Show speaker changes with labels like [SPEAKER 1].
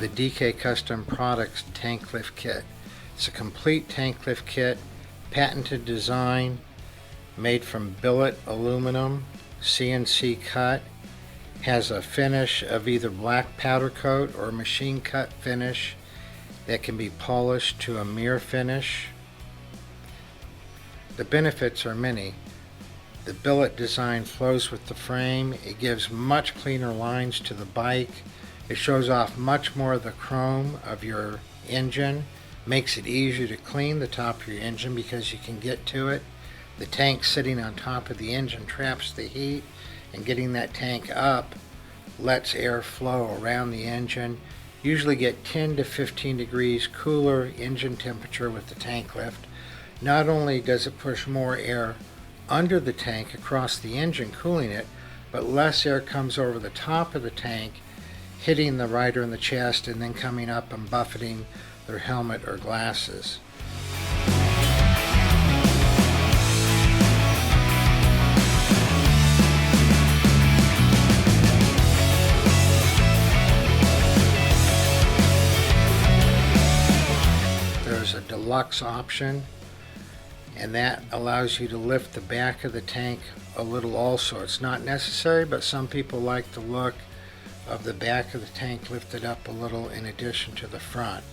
[SPEAKER 1] the DK Custom Products Tank Lift Kit. It's a complete tank lift kit, patented design, made from billet aluminum, CNC cut, has a finish of either black powder coat or machine cut finish that can be polished to a mirror finish. The benefits are many. The billet design flows with the frame. It gives much cleaner lines to the bike. It shows off much more of the chrome of your engine. Makes it easier to clean the top of your engine because you can get to it. The tank sitting on top of the engine traps the heat, and getting that tank up lets air flow around the engine. Usually get 10 to 15 degrees cooler engine temperature with the tank lift. Not only does it push more air under the tank across the engine, cooling it, but less air comes over the top of the tank, hitting the rider in the chest and then coming up and buffeting their helmet or glasses. There's a deluxe option, and that allows you to lift the back of the tank a little also. It's not necessary, but some people like the look of the back of the tank lifted up a little in addition to the front.